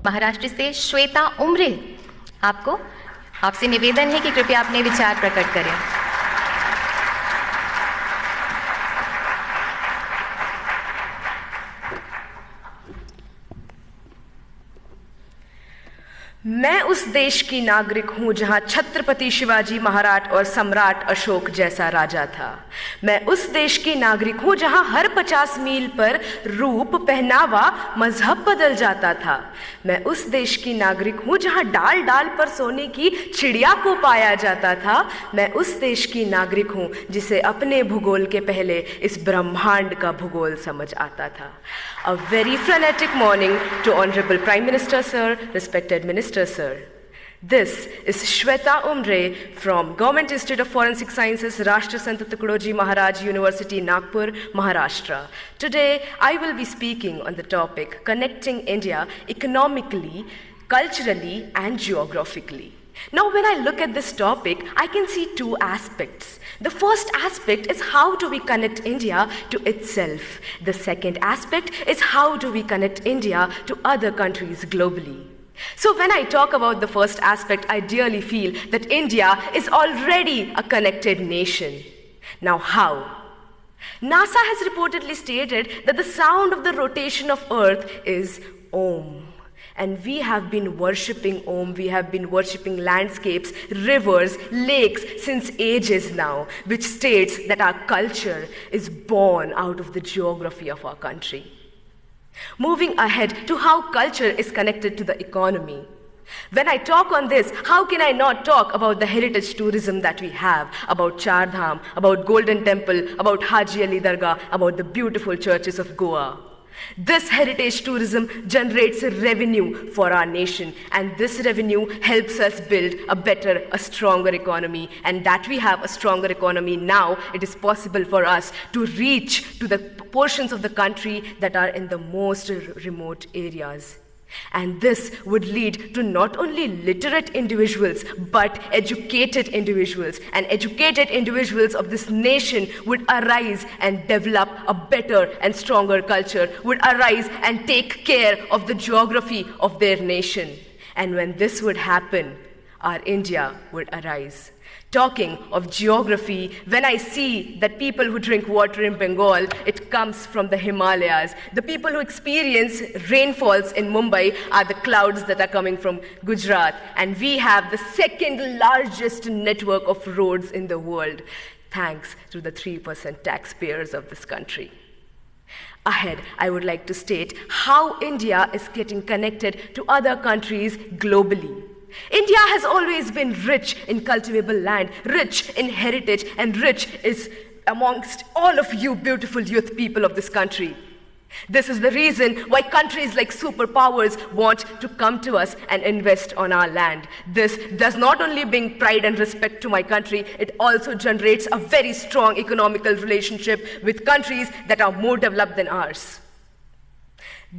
महाराष्ट्र से श्वेता उमरे, आपसे निवेदन है कि कृपया अपने विचार प्रकट करें। मैं उस देश की नागरिक हूं जहां छत्रपति शिवाजी महाराज और सम्राट अशोक जैसा राजा था। मैं उस देश की नागरिक हूं जहां हर 50 मील पर रूप, पहनावा, मजहब बदल जाता था। मैं उस देश की नागरिक हूं जहां डाल डाल पर सोने की चिड़िया को पाया जाता था। मैं उस देश की नागरिक हूं जिसे अपने भूगोल के पहले इस ब्रह्मांड का भूगोल समझ आता था। A very frenetic morning to Honorable Prime Minister Sir, respected Minister Sir. This is Shweta Umre from Government Institute of Forensic Sciences, Rashtra Sant Tukadoji Maharaj University, Nagpur, Maharashtra. Today, I will be speaking on the topic connecting India economically, culturally, and geographically. Now, when I look at this topic, I can see two aspects. The first aspect is how do we connect India to itself. The second aspect is how do we connect India to other countries globally. So when I talk about the first aspect, I dearly feel that India is already a connected nation. Now how? NASA has reportedly stated that the sound of the rotation of Earth is Om. And we have been worshipping Om, we have been worshipping landscapes, rivers, lakes since ages now, which states that our culture is born out of the geography of our country. Moving ahead to how culture is connected to the economy. When I talk on this, how can I not talk about the heritage tourism that we have, about Char Dham, about Golden Temple, about Haji Ali Dargah, about the beautiful churches of Goa. This heritage tourism generates revenue for our nation, and this revenue helps us build a better, a stronger economy. And that we have a stronger economy now, it is possible for us to reach to the portions of the country that are in the most remote areas. And this would lead to not only literate individuals, but educated individuals. And educated individuals of this nation would arise and develop a better and stronger culture, would arise and take care of the geography of their nation. And when this would happen, our India would arise. Talking of geography, when I see that people who drink water in Bengal, it comes from the Himalayas. The people who experience rainfalls in Mumbai are the clouds that are coming from Gujarat. And we have the second largest network of roads in the world, thanks to the 3% taxpayers of this country. Ahead, I would like to state how India is getting connected to other countries globally. India has always been rich in cultivable land, rich in heritage, and rich is amongst all of you beautiful youth people of this country. This is the reason why countries like superpowers want to come to us and invest on our land. This does not only bring pride and respect to my country, it also generates a very strong economical relationship with countries that are more developed than ours.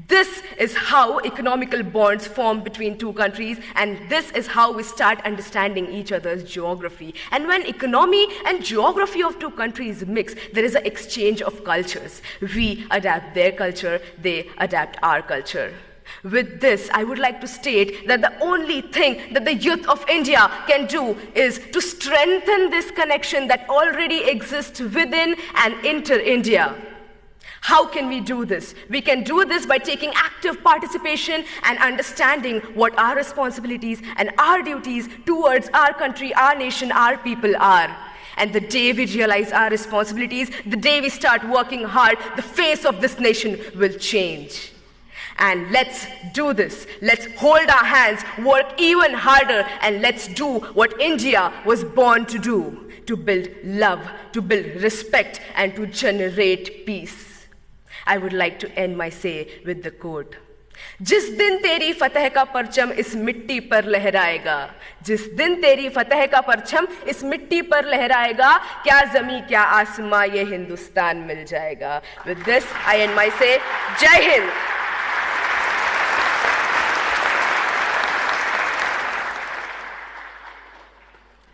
This is how economical bonds form between two countries, and this is how we start understanding each other's geography. And when economy and geography of two countries mix, there is an exchange of cultures. We adapt their culture, they adapt our culture. With this, I would like to state that the only thing that the youth of India can do is to strengthen this connection that already exists within and inter India. How can we do this? We can do this by taking active participation and understanding what our responsibilities and our duties towards our country, our nation, our people are. And the day we realize our responsibilities, the day we start working hard, the face of this nation will change. And let's do this. Let's hold our hands, work even harder, and let's do what India was born to do, to build love, to build respect, and to generate peace. I would like to end my say with the quote. जिस दिन तेरी फतह का परचम इस मिट्टी पर लहराएगा, जिस दिन तेरी फतह का परचम इस मिट्टी पर लहराएगा, क्या ज़मीं क्या आसमां ये हिंदुस्तान मिल जाएगा. With this, I end my say. Jai Hind.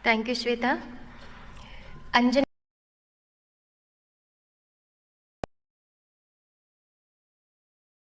Thank you, Shweta. Anjan.